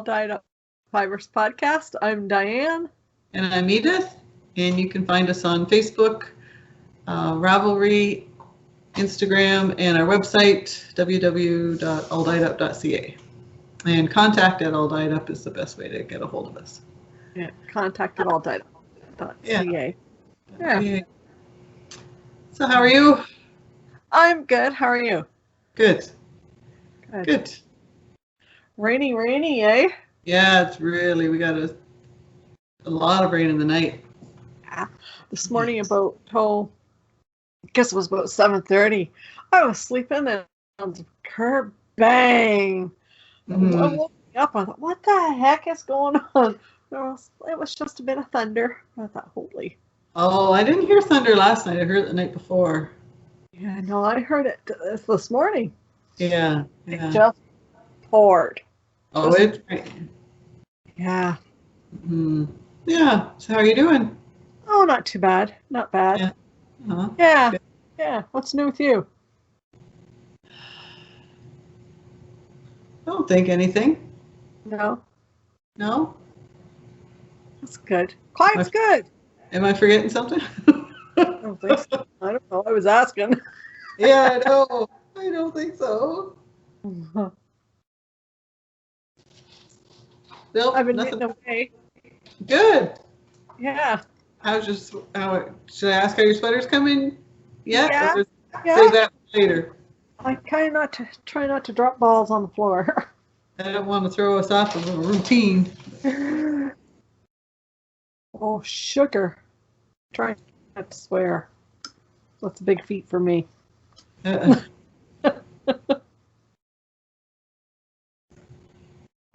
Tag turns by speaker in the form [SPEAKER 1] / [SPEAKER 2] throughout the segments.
[SPEAKER 1] Dyed Up Fibers podcast. I'm Diane.
[SPEAKER 2] And I'm Edith. And you can find us on Facebook, Ravelry, Instagram, and our website, www.alldyedup.ca. And contact at alldyedup is the best way to get a hold of us.
[SPEAKER 1] Yeah, contact at alldyedup.ca. Yeah.
[SPEAKER 2] So how are you?
[SPEAKER 1] I'm good. How are you?
[SPEAKER 2] Good.
[SPEAKER 1] Good.
[SPEAKER 2] Good.
[SPEAKER 1] Rainy, eh?
[SPEAKER 2] Yeah, it's really, we got a lot of rain in the night.
[SPEAKER 1] Yeah. This morning about, I guess it was about 7:30, I was sleeping and the curb bang. I woke up, I thought, what the heck is going on? It was just a bit of thunder. I thought, holy.
[SPEAKER 2] Oh, I didn't hear thunder last night. I heard it the night before.
[SPEAKER 1] Yeah, no, I heard it this morning.
[SPEAKER 2] Yeah.
[SPEAKER 1] It just poured.
[SPEAKER 2] Oh, it's right.
[SPEAKER 1] Yeah.
[SPEAKER 2] Yeah. So how are you doing?
[SPEAKER 1] Oh, not too bad. Not bad.
[SPEAKER 2] Yeah. Uh-huh.
[SPEAKER 1] Yeah.
[SPEAKER 2] Good.
[SPEAKER 1] Yeah. What's new with you?
[SPEAKER 2] I don't think anything.
[SPEAKER 1] No.
[SPEAKER 2] No?
[SPEAKER 1] That's good. Clive's good.
[SPEAKER 2] Am I forgetting something?
[SPEAKER 1] I don't think so. I don't know. I was asking.
[SPEAKER 2] Yeah, I know. I don't think so. Nope,
[SPEAKER 1] I've been
[SPEAKER 2] nothing.
[SPEAKER 1] knitting away.
[SPEAKER 2] Good.
[SPEAKER 1] Yeah.
[SPEAKER 2] Should I ask how your sweater's coming yet?
[SPEAKER 1] Yeah.
[SPEAKER 2] Or
[SPEAKER 1] Yeah.
[SPEAKER 2] save that for later?
[SPEAKER 1] I try not to drop balls on the floor.
[SPEAKER 2] I don't want to throw us off of a routine.
[SPEAKER 1] Oh, sugar. Trying not to swear. That's a big feat for me.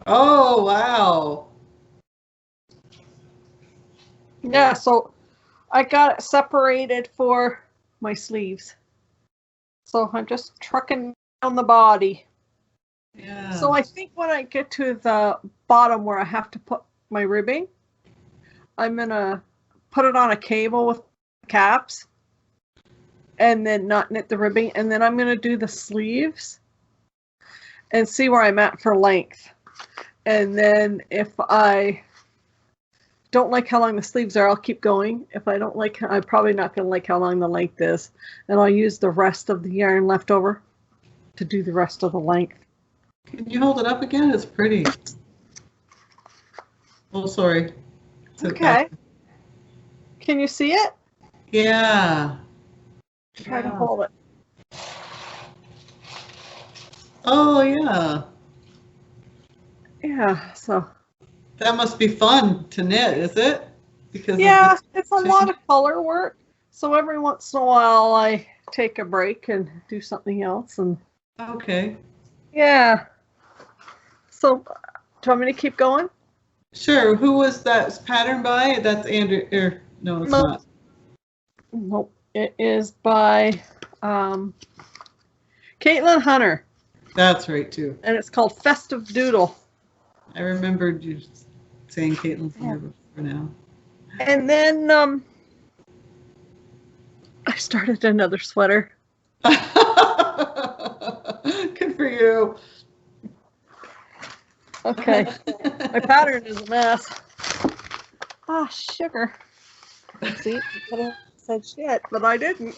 [SPEAKER 2] Oh, wow.
[SPEAKER 1] Yeah, so I got it separated for my sleeves. So I'm just trucking down the body.
[SPEAKER 2] Yeah.
[SPEAKER 1] So I think when I get to the bottom where I have to put my ribbing, I'm going to put it on a cable with caps and then not knit the ribbing. And then I'm going to do the sleeves and see where I'm at for length. And then if I don't like how long the sleeves are, I'll keep going. If I don't like, I'm probably not going to like how long the length is. And I'll use the rest of the yarn left over to do the rest of the length.
[SPEAKER 2] Can you hold it up again? It's pretty. Oh, sorry.
[SPEAKER 1] Okay. Can you see it?
[SPEAKER 2] Yeah.
[SPEAKER 1] Try to hold it.
[SPEAKER 2] Oh, yeah.
[SPEAKER 1] Yeah, so.
[SPEAKER 2] That must be fun to knit, is it? Because
[SPEAKER 1] yeah, it's a lot of color work. So every once in a while I take a break and do something else. And
[SPEAKER 2] okay.
[SPEAKER 1] Yeah. So, do you want me to keep going?
[SPEAKER 2] Sure. Who was that pattern by? That's Andrew. No, it's not.
[SPEAKER 1] Nope. It is by Caitlin Hunter.
[SPEAKER 2] That's right, too.
[SPEAKER 1] And it's called Festive Doodle.
[SPEAKER 2] I remembered you saying Caitlin's here before now.
[SPEAKER 1] And then I started another sweater.
[SPEAKER 2] Good for you.
[SPEAKER 1] Okay. My pattern is a mess. Ah, sugar. See, I could have said shit, but I didn't.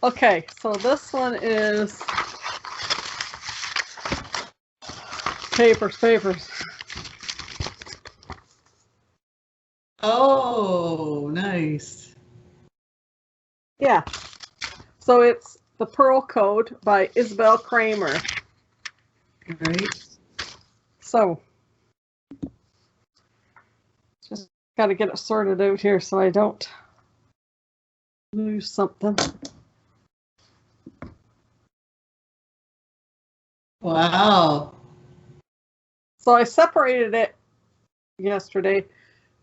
[SPEAKER 1] Okay, so this one is papers.
[SPEAKER 2] Oh, nice.
[SPEAKER 1] Yeah. So it's The Pearl Code by Isabel Kramer.
[SPEAKER 2] Right.
[SPEAKER 1] So just got to get it sorted out here so I don't lose something.
[SPEAKER 2] Wow.
[SPEAKER 1] So I separated it yesterday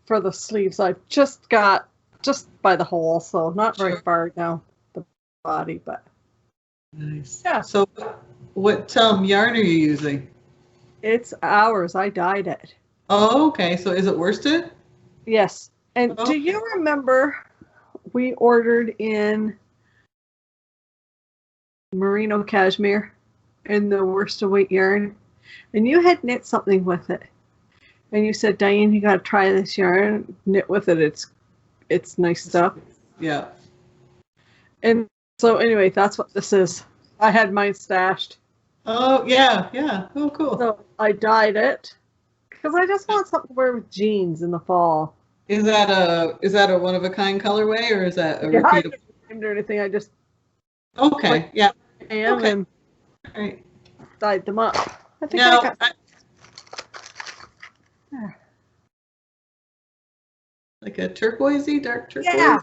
[SPEAKER 1] for the sleeves. I just got just by the hole, so not very far down the body, but
[SPEAKER 2] nice.
[SPEAKER 1] Yeah.
[SPEAKER 2] So what yarn are you using?
[SPEAKER 1] It's ours. I dyed it.
[SPEAKER 2] Oh, okay. So is it worsted?
[SPEAKER 1] Yes. And
[SPEAKER 2] Okay.
[SPEAKER 1] do you remember we ordered in merino cashmere? in the worsted weight yarn, and you had knit something with it, and you said, Diane, you got to try this yarn, knit with it. It's nice stuff.
[SPEAKER 2] Yeah.
[SPEAKER 1] And so anyway, that's what this is. I had mine stashed.
[SPEAKER 2] Oh, yeah, yeah. Oh, cool.
[SPEAKER 1] So I dyed it because I just want something to wear with jeans in the fall.
[SPEAKER 2] Is that a one of a kind colorway, or is that a
[SPEAKER 1] Yeah, I
[SPEAKER 2] repeatable?
[SPEAKER 1] didn't do anything. I just
[SPEAKER 2] Okay, yeah.
[SPEAKER 1] and
[SPEAKER 2] All right.
[SPEAKER 1] dyed them up. I think
[SPEAKER 2] Now,
[SPEAKER 1] I got
[SPEAKER 2] like a turquoisey, dark turquoise?
[SPEAKER 1] yeah.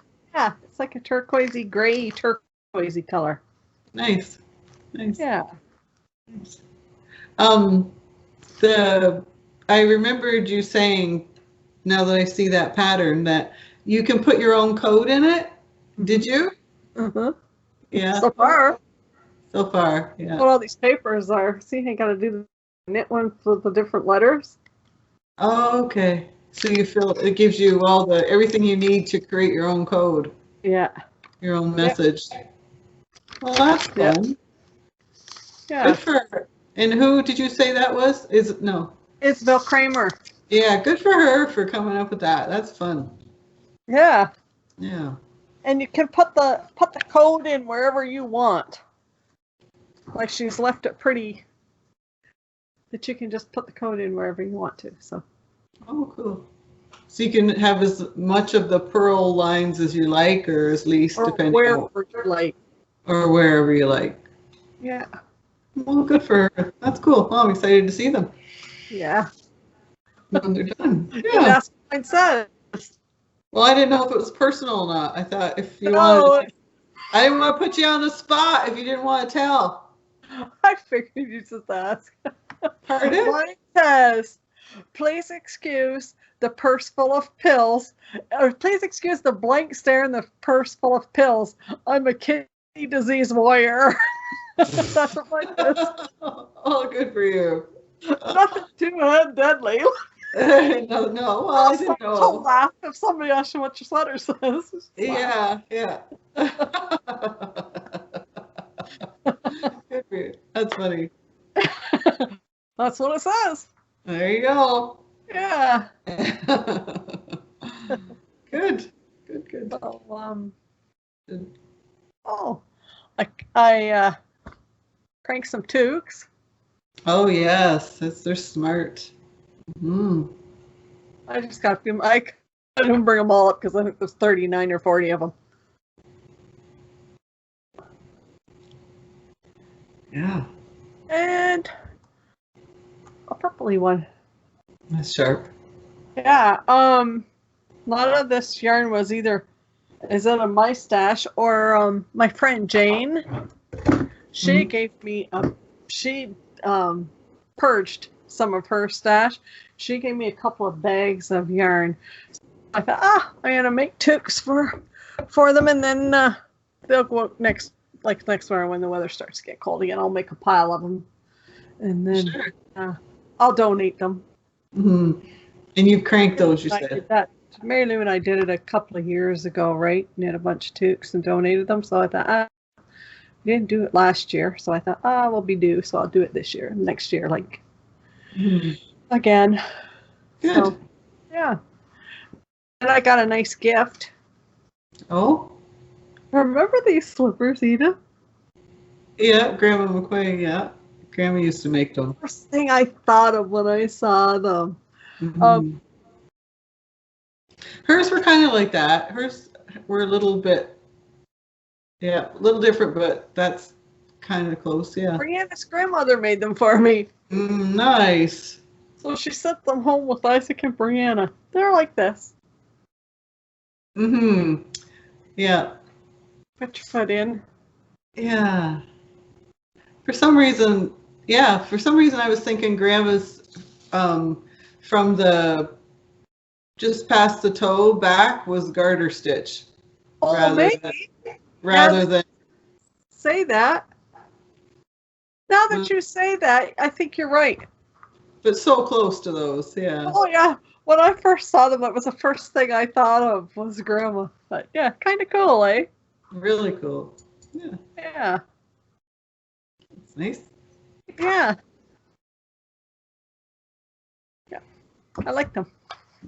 [SPEAKER 1] It's like a turquoisey, gray turquoisey color.
[SPEAKER 2] Nice. Nice.
[SPEAKER 1] Yeah.
[SPEAKER 2] Nice. I remembered you saying, now that I see that pattern, that you can put your own code in it. Did you?
[SPEAKER 1] Uh-huh.
[SPEAKER 2] Yeah.
[SPEAKER 1] So far,
[SPEAKER 2] So far, yeah.
[SPEAKER 1] what all these papers are. See, I got to do the knit one with the different letters.
[SPEAKER 2] Oh, okay. So you feel it gives you everything you need to create your own code,
[SPEAKER 1] Yeah.
[SPEAKER 2] your own message. Well, that's fun.
[SPEAKER 1] Yeah.
[SPEAKER 2] Good for her. And who did you say that was? No.
[SPEAKER 1] Isabel Kramer.
[SPEAKER 2] Yeah, good for her for coming up with that. That's fun.
[SPEAKER 1] Yeah.
[SPEAKER 2] Yeah.
[SPEAKER 1] And you can put the code in wherever you want. Like she's left it pretty that you can just put the code in wherever you want to. So.
[SPEAKER 2] Oh, cool. So you can have as much of the purl lines as you like, or as least,
[SPEAKER 1] Or
[SPEAKER 2] depending
[SPEAKER 1] wherever
[SPEAKER 2] on,
[SPEAKER 1] you like.
[SPEAKER 2] or wherever you like.
[SPEAKER 1] Yeah.
[SPEAKER 2] Well, good for her. That's cool. Well, I'm excited to see them
[SPEAKER 1] Yeah.
[SPEAKER 2] when they're done.
[SPEAKER 1] And
[SPEAKER 2] Yeah.
[SPEAKER 1] that's what mine says.
[SPEAKER 2] Well, I didn't know if it was personal or not. I thought if you
[SPEAKER 1] No,
[SPEAKER 2] wanted, I didn't want to put you on the spot if you didn't want to tell.
[SPEAKER 1] I figured you just ask.
[SPEAKER 2] Pardon?
[SPEAKER 1] Mine says, please excuse the purse full of pills, or please excuse the blank stare in the purse full of pills. I'm a kidney disease warrior. That's what mine says.
[SPEAKER 2] Oh, good for you.
[SPEAKER 1] Nothing too deadly.
[SPEAKER 2] No, well, I didn't
[SPEAKER 1] To
[SPEAKER 2] know.
[SPEAKER 1] laugh if somebody asks you what your sweater says.
[SPEAKER 2] Yeah, yeah. Good for you. That's funny.
[SPEAKER 1] That's what it says.
[SPEAKER 2] There you go.
[SPEAKER 1] Yeah.
[SPEAKER 2] Good. Good.
[SPEAKER 1] So,
[SPEAKER 2] Good.
[SPEAKER 1] oh, I cranked some toques.
[SPEAKER 2] Oh, yes. They're smart. Mm.
[SPEAKER 1] I just got a few. I didn't bring them all up because I think there's 39 or 40 of them.
[SPEAKER 2] Yeah.
[SPEAKER 1] And a purpley one.
[SPEAKER 2] That's sharp.
[SPEAKER 1] Yeah. A lot of this yarn was either is out of my stash or my friend Jane. She gave me she purged some of her stash. She gave me a couple of bags of yarn. I thought, I'm gonna make toques for them, and then they'll go out next winter when the weather starts to get cold again. I'll make a pile of them, and then I'll donate them.
[SPEAKER 2] Mm-hmm. And you've cranked those, you
[SPEAKER 1] I
[SPEAKER 2] said.
[SPEAKER 1] did that. Mary Lou and I did it a couple of years ago, right? Knit a bunch of toques and donated them. So I thought, we didn't do it last year. So I thought, we'll be due. So I'll do it this year, next year, again.
[SPEAKER 2] Good.
[SPEAKER 1] So, yeah. And I got a nice gift.
[SPEAKER 2] Oh?
[SPEAKER 1] Remember these slippers, Edith?
[SPEAKER 2] Yeah, Grandma McQuay, yeah. Grandma used to make them.
[SPEAKER 1] First thing I thought of when I saw them.
[SPEAKER 2] Mm-hmm. Hers were kind of like that. Hers were a little bit, a little different, but that's kind of close, yeah.
[SPEAKER 1] Brianna's grandmother made them for me.
[SPEAKER 2] Nice.
[SPEAKER 1] So she sent them home with Isaac and Brianna. They're like this.
[SPEAKER 2] Mm-hmm. Yeah.
[SPEAKER 1] Put your foot in.
[SPEAKER 2] Yeah. For some reason I was thinking Grandma's from the just past the toe back was garter stitch. Rather than
[SPEAKER 1] say that. Now that you say that, I think you're right.
[SPEAKER 2] But so close to those, yeah.
[SPEAKER 1] Oh yeah. When I first saw them, that was the first thing I thought of was Grandma. But yeah, kind of cool, eh?
[SPEAKER 2] Really cool. Yeah.
[SPEAKER 1] Yeah.
[SPEAKER 2] That's nice.
[SPEAKER 1] Yeah. Yeah. I like them.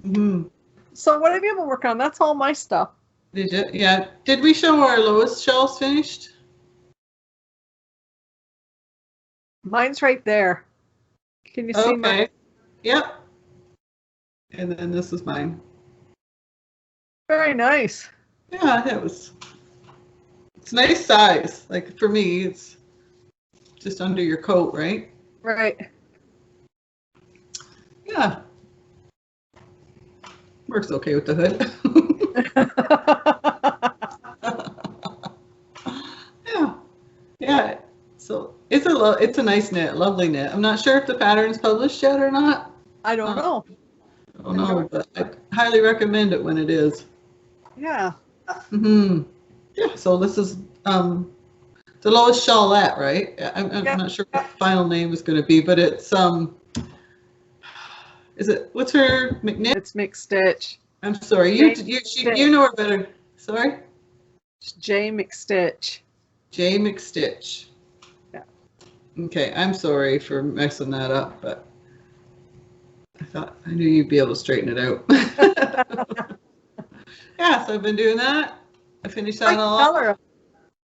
[SPEAKER 2] Hmm.
[SPEAKER 1] So what have you been working on? That's all my stuff.
[SPEAKER 2] Did you? Yeah. Did we show our lowest shells finished?
[SPEAKER 1] Mine's right there. Can you see mine?
[SPEAKER 2] Okay. Yep. And then this is mine.
[SPEAKER 1] Very nice.
[SPEAKER 2] Yeah, it's nice size. Like for me, it's just under your coat, right?
[SPEAKER 1] Right.
[SPEAKER 2] Yeah. Works okay with the hood. Yeah. Yeah. So it's a nice knit, lovely knit. I'm not sure if the pattern's published yet or not.
[SPEAKER 1] I don't know.
[SPEAKER 2] I don't know, but I highly recommend it when it is.
[SPEAKER 1] Yeah.
[SPEAKER 2] Hmm. Yeah. So this is the Lois Shawlette, right? I'm
[SPEAKER 1] Yeah.
[SPEAKER 2] not sure what the final name is going to be, but it's is it what's her McNick?
[SPEAKER 1] It's mixed stitch.
[SPEAKER 2] I'm sorry, you know her better. Sorry,
[SPEAKER 1] It's J McStitch.
[SPEAKER 2] J McStitch.
[SPEAKER 1] Yeah.
[SPEAKER 2] Okay, I'm sorry for messing that up, but I knew you'd be able to straighten it out. Yeah, so I've been doing that. I finished that all off.
[SPEAKER 1] Color.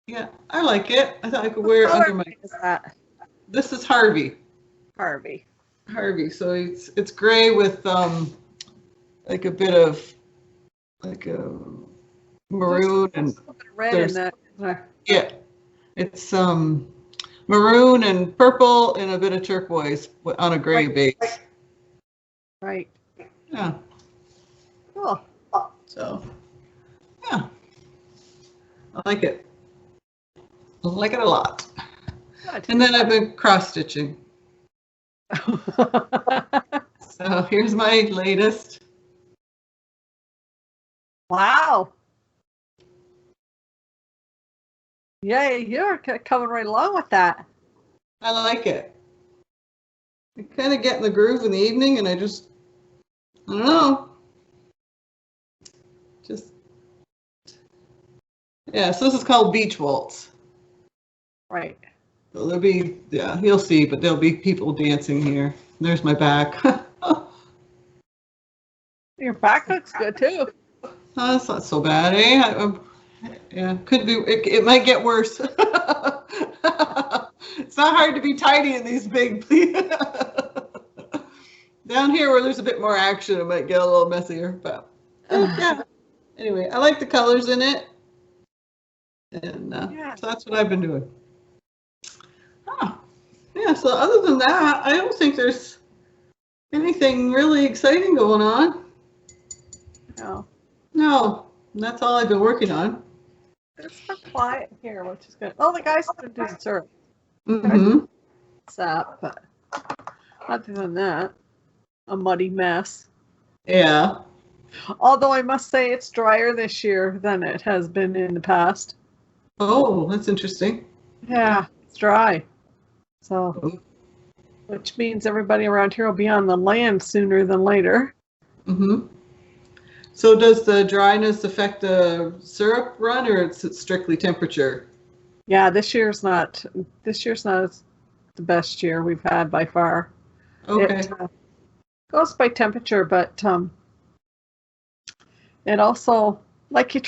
[SPEAKER 2] Yeah, I like it. I thought I could wear it under my.
[SPEAKER 1] Is that
[SPEAKER 2] This is Harvey.
[SPEAKER 1] Harvey?
[SPEAKER 2] Harvey. So it's gray with like a bit of like a maroon and
[SPEAKER 1] There's a little bit of red in that.
[SPEAKER 2] yeah, it's maroon and purple and a bit of turquoise on a gray base.
[SPEAKER 1] Right.
[SPEAKER 2] Yeah.
[SPEAKER 1] Cool.
[SPEAKER 2] So yeah, I like it. I like it a lot.
[SPEAKER 1] Good.
[SPEAKER 2] And then I've been cross stitching. So here's my latest.
[SPEAKER 1] Wow. Yeah, you're coming right along with that.
[SPEAKER 2] I like it. I kind of get in the groove in the evening and I don't know. Yeah, so this is called Beach Waltz.
[SPEAKER 1] Right.
[SPEAKER 2] So there'll be, yeah, you'll see, but there'll be people dancing here. There's my back.
[SPEAKER 1] Your back looks good too.
[SPEAKER 2] Oh, that's not so bad, eh? Yeah, could be. It might get worse. It's not hard to be tidy in these big. Down here where there's a bit more action, it might get a little messier. But yeah. Anyway, I like the colors in it, and so that's what I've been doing. Yeah. So other than that, I don't think there's anything really exciting going on.
[SPEAKER 1] No.
[SPEAKER 2] No, that's all I've been working on.
[SPEAKER 1] It's so quiet here, which is good. Oh, the guys are doing syrup.
[SPEAKER 2] Mm-hmm.
[SPEAKER 1] Sap, but other than that, a muddy mess.
[SPEAKER 2] Yeah.
[SPEAKER 1] Although I must say it's drier this year than it has been in the past.
[SPEAKER 2] Oh, that's interesting.
[SPEAKER 1] Yeah, it's dry. So, which means everybody around here will be on the land sooner than later.
[SPEAKER 2] Mm-hmm. So does the dryness affect the syrup run, or it's strictly temperature?
[SPEAKER 1] Yeah, this year's not the best year we've had by far.
[SPEAKER 2] Okay.
[SPEAKER 1] It goes by temperature, but it also, like, you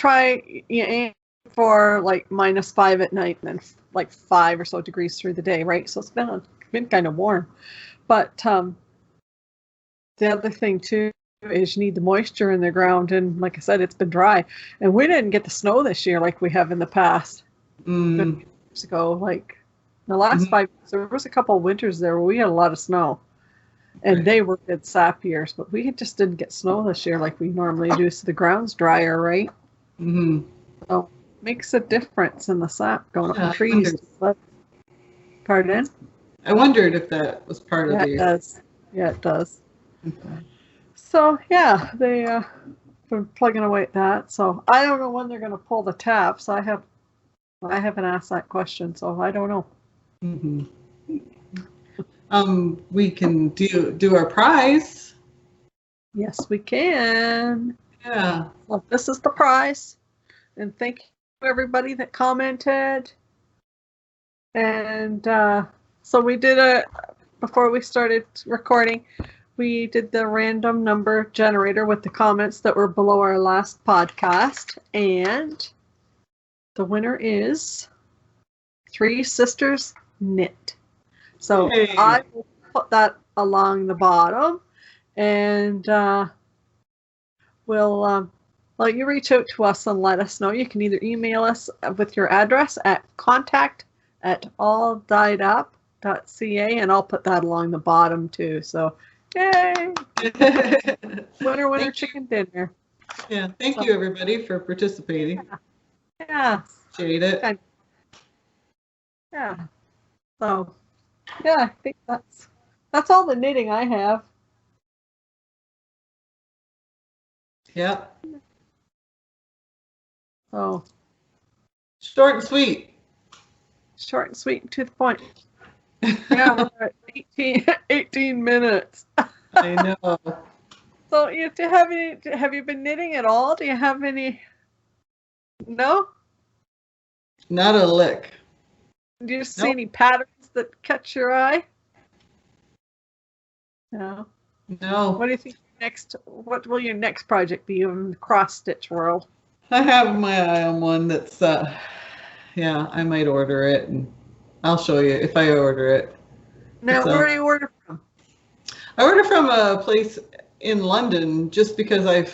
[SPEAKER 1] aim for like -5 at night and then like 5 or so degrees through the day, right? So it's been kind of warm. But the other thing too is you need the moisture in the ground, and like I said, it's been dry, and we didn't get the snow this year like we have in the past. Years ago, like the last 5 years, there was a couple of winters there where we had a lot of snow, and they were good sap years, but we just didn't get snow this year like we normally do, so the ground's drier, right?
[SPEAKER 2] Mm-hmm.
[SPEAKER 1] So it makes a difference in the sap going up the trees. Pardon?
[SPEAKER 2] I wondered if that was part of
[SPEAKER 1] Yeah,
[SPEAKER 2] the.
[SPEAKER 1] it does. Yeah, it does.
[SPEAKER 2] Okay.
[SPEAKER 1] So yeah, they been plugging away at that. So I don't know when they're going to pull the taps. I haven't asked that question, so I don't know.
[SPEAKER 2] Mm-hmm. We can do our prize.
[SPEAKER 1] Yes, we can.
[SPEAKER 2] Yeah.
[SPEAKER 1] Well, this is the prize, and thank you everybody that commented and So we did before we started recording, we did the random number generator with the comments that were below our last podcast. And the winner is Three Sisters Knit. So
[SPEAKER 2] Hey.
[SPEAKER 1] I will put that along the bottom, and we'll let you reach out to us and let us know. You can either email us with your address at contact@alldyedup.ca, and I'll put that along the bottom too. So, yay! Winner, chicken dinner.
[SPEAKER 2] Yeah, thank you everybody for participating.
[SPEAKER 1] Yeah.
[SPEAKER 2] Appreciate it.
[SPEAKER 1] Yeah. So, yeah, I think that's all the knitting I have.
[SPEAKER 2] Yep.
[SPEAKER 1] So,
[SPEAKER 2] Short and sweet.
[SPEAKER 1] short and sweet and to the point. Yeah, we're at 18 minutes.
[SPEAKER 2] I know.
[SPEAKER 1] So, have you been knitting at all? Do you have any? No?
[SPEAKER 2] Not a lick.
[SPEAKER 1] Do you see any patterns that catch your eye? No.
[SPEAKER 2] No.
[SPEAKER 1] What do you think next? What will your next project be in the cross stitch world?
[SPEAKER 2] I have my eye on one that's, yeah, I might order it, and I'll show you if I order it.
[SPEAKER 1] Now, where do you order from?
[SPEAKER 2] I order from a place in London just because I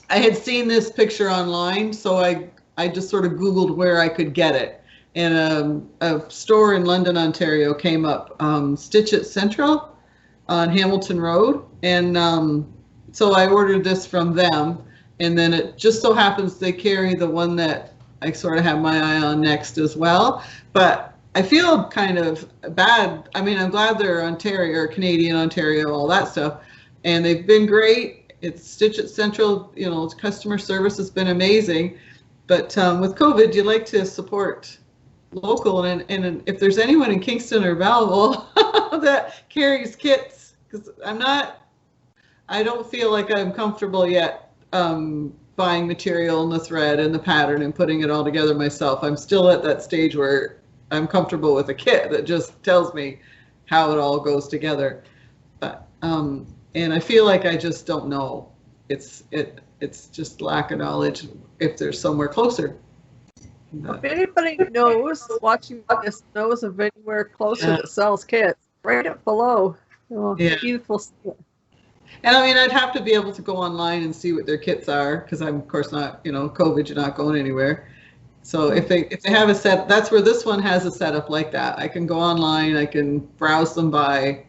[SPEAKER 2] had seen this picture online, so I just sort of Googled where I could get it. And a store in London, Ontario came up, Stitch It Central on Hamilton Road. And so I ordered this from them. And then it just so happens they carry the one that I sort of have my eye on next as well. But I feel kind of bad. I mean, I'm glad they're Ontario or Canadian Ontario, all that stuff. And they've been great. It's Stitch It Central, you know, customer service has been amazing. But with COVID, you like to support local, and if there's anyone in Kingston or Belleville that carries kits, because I don't feel like I'm comfortable yet buying material and the thread and the pattern and putting it all together myself. I'm still at that stage where I'm comfortable with a kit that just tells me how it all goes together. But and I feel like I just don't know. It's just lack of knowledge if there's somewhere closer.
[SPEAKER 1] If anybody knows, watching this, knows of anywhere closer that sells kits, right up below.
[SPEAKER 2] Yeah.
[SPEAKER 1] Beautiful.
[SPEAKER 2] And I mean, I'd have to be able to go online and see what their kits are, because I'm of course not, you know, COVID, you're not going anywhere. So if they have a set, that's where this one has a setup like that. I can go online, I can browse them by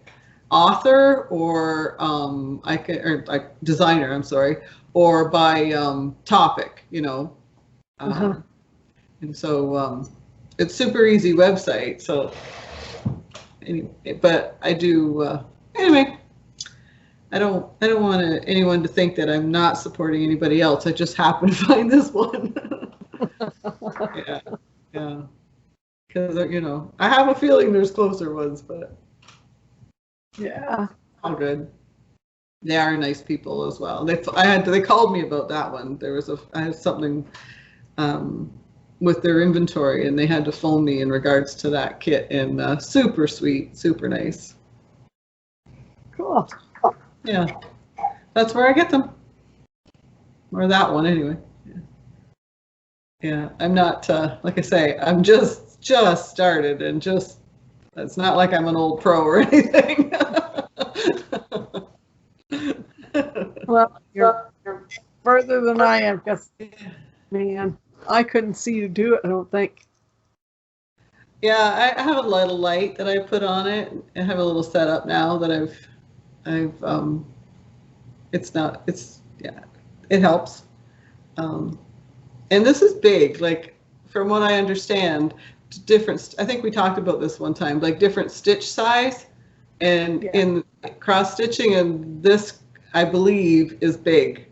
[SPEAKER 2] author, or designer, I'm sorry, or by topic, you know. And so it's super easy website. So anyway, but I do anyway. I don't want anyone to think that I'm not supporting anybody else. I just happen to find this one. yeah. Because you know, I have a feeling there's closer ones, but
[SPEAKER 1] yeah,
[SPEAKER 2] all good. They are nice people as well. They called me about that one. I had something with their inventory, and they had to phone me in regards to that kit, and super sweet, super nice.
[SPEAKER 1] Cool.
[SPEAKER 2] Yeah, that's where I get them. Or that one anyway. Yeah, I'm not, like I say, I'm just started, and it's not like I'm an old pro or anything.
[SPEAKER 1] Well, you're further than I am, because, man, I couldn't see you do it, I don't think.
[SPEAKER 2] Yeah, I have a little light that I put on it. I have a little setup now that it helps. And this is big, like from what I understand, different, I think we talked about this one time, like different stitch size and in cross stitching, and this I believe is big.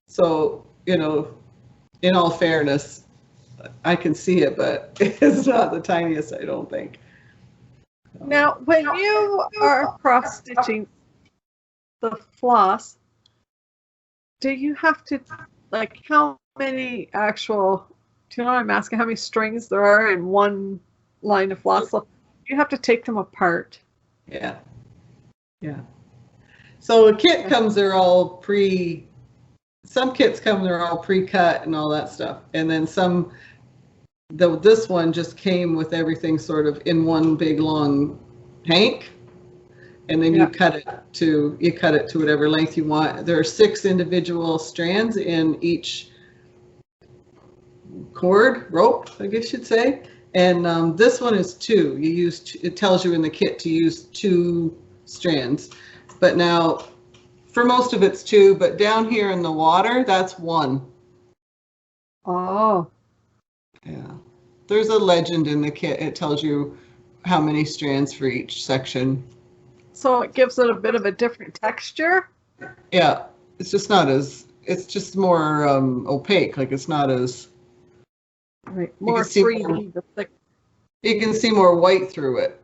[SPEAKER 2] So, you know, in all fairness, I can see it, but it's not the tiniest, I don't think.
[SPEAKER 1] Now, when you are cross stitching the floss, do you have to, like, how many actual, do you know what I'm asking, how many strings there are in one line of floss. So you have to take them apart.
[SPEAKER 2] Yeah. Yeah. So a kit comes, they're all some kits come, they're all pre-cut and all that stuff. And then this one just came with everything sort of in one big long hank. And then you cut it to whatever length you want. There are 6 individual strands in each rope, I guess you'd say. And this one is 2. It tells you in the kit to use 2 strands. But now, for most of it's 2, but down here in the water, that's 1.
[SPEAKER 1] Oh.
[SPEAKER 2] Yeah. There's a legend in the kit. It tells you how many strands for each section.
[SPEAKER 1] So it gives it a bit of a different texture?
[SPEAKER 2] Yeah. It's just more opaque. Like it's not as...
[SPEAKER 1] Right. More 3D.
[SPEAKER 2] You can see more white through it.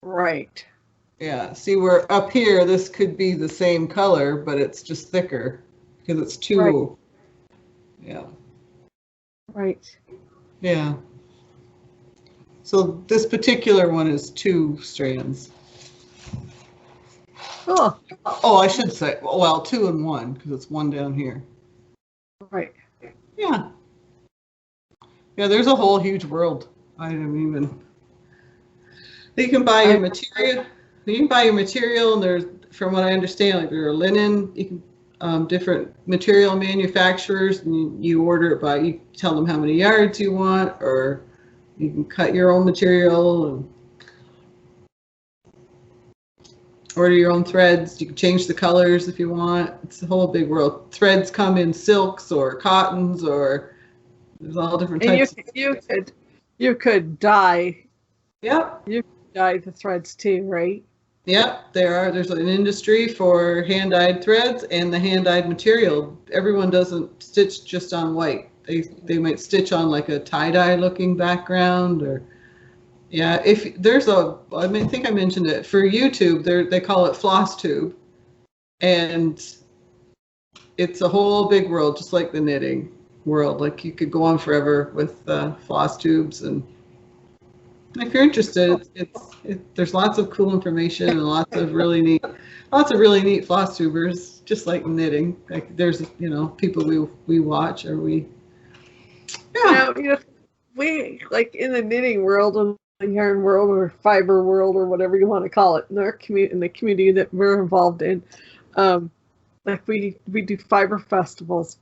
[SPEAKER 1] Right.
[SPEAKER 2] Yeah. See, where up here, this could be the same color, but it's just thicker because it's 2.
[SPEAKER 1] Right.
[SPEAKER 2] Yeah.
[SPEAKER 1] Right.
[SPEAKER 2] Yeah. So this particular one is 2 strands.
[SPEAKER 1] Oh.
[SPEAKER 2] Oh, I should say, well, 2 and 1 because it's 1 down here.
[SPEAKER 1] Right.
[SPEAKER 2] Yeah. Yeah, there's a whole huge world. I didn't even. You can buy your material. You can buy your material, and there's, from what I understand, like there are linen. You can different material manufacturers, and you order it by. You tell them how many yards you want, or you can cut your own material and order your own threads. You can change the colors if you want. It's a whole big world. Threads come in silks or cottons, or there's all different types.
[SPEAKER 1] And you could dye.
[SPEAKER 2] Yep.
[SPEAKER 1] You could dye the threads too, right?
[SPEAKER 2] Yep. There's an industry for hand-dyed threads and the hand-dyed material. Everyone doesn't stitch just on white. They might stitch on like a tie-dye looking background, or yeah. If there's I think I mentioned it for YouTube. They call it floss tube, and it's a whole big world, just like the knitting world. Like you could go on forever with floss tubes, and if you're interested, there's lots of cool information and lots of really neat floss tubers, just like knitting. Like there's people we watch or we. Yeah.
[SPEAKER 1] We like in the knitting world or the yarn world or fiber world or whatever you want to call it in our in the community that we're involved in. Like we do fiber festivals.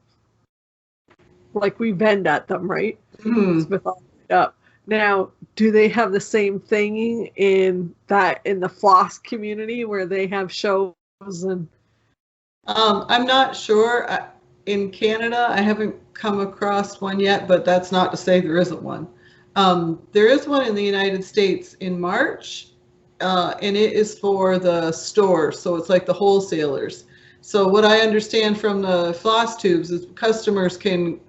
[SPEAKER 1] Like we vend at them, right?
[SPEAKER 2] Mm-hmm.
[SPEAKER 1] With all up. Now, do they have the same thing in the floss community where they have shows and?
[SPEAKER 2] I'm not sure. In Canada, I haven't come across one yet, but that's not to say there isn't one. There is one in the United States in March, and it is for the stores, so it's like the wholesalers. So what I understand from the floss tubes is customers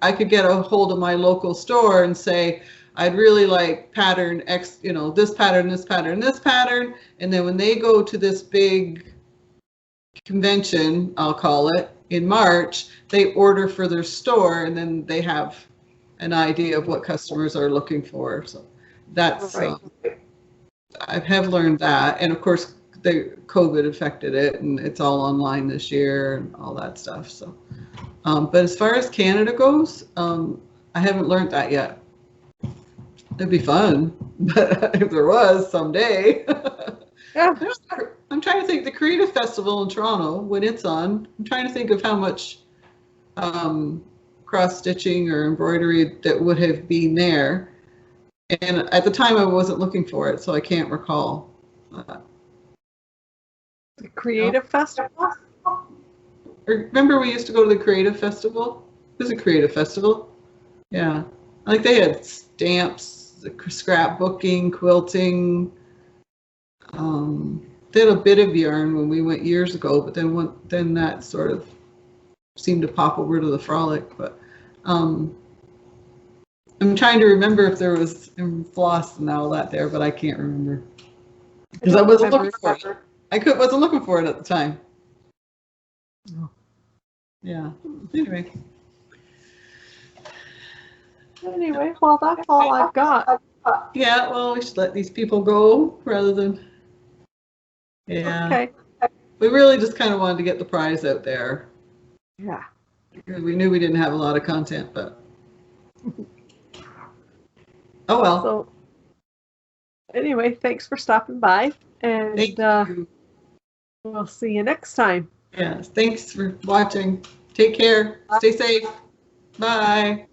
[SPEAKER 2] I could get a hold of my local store and say, I'd really like pattern X, this pattern, this pattern, this pattern. And then when they go to this big convention, I'll call it, in March, they order for their store, and then they have an idea of what customers are looking for. So that's,
[SPEAKER 1] right.
[SPEAKER 2] I have learned that. And of course, the COVID affected it, and it's all online this year and all that stuff. So, but as far as Canada goes, I haven't learned that yet. It'd be fun, but if there was someday.
[SPEAKER 1] Yeah.
[SPEAKER 2] I'm trying to think, the Creative Festival in Toronto, when it's on, I'm trying to think of how much cross-stitching or embroidery that would have been there. And at the time, I wasn't looking for it, so I can't recall.
[SPEAKER 1] The Creative Festival?
[SPEAKER 2] Remember we used to go to the Creative Festival? It was a Creative Festival. Yeah. Like they had stamps, scrapbooking, quilting. They had a bit of yarn when we went years ago, but then that sort of seemed to pop over to the Frolic. But I'm trying to remember if there was floss and all that there, but I can't remember because I wasn't looking for it. Wasn't looking for it at the time.
[SPEAKER 1] Oh.
[SPEAKER 2] Yeah.
[SPEAKER 1] Anyway, well, that's all I've got.
[SPEAKER 2] Yeah, well, we should let these people go rather than. Yeah.
[SPEAKER 1] Okay.
[SPEAKER 2] We really just kind of wanted to get the prize out there.
[SPEAKER 1] Yeah.
[SPEAKER 2] Because we knew we didn't have a lot of content, but. Oh well.
[SPEAKER 1] So anyway, thanks for stopping by, and
[SPEAKER 2] Thank you.
[SPEAKER 1] we'll see you next time.
[SPEAKER 2] Yes, thanks for watching. Take care. Stay safe. Bye.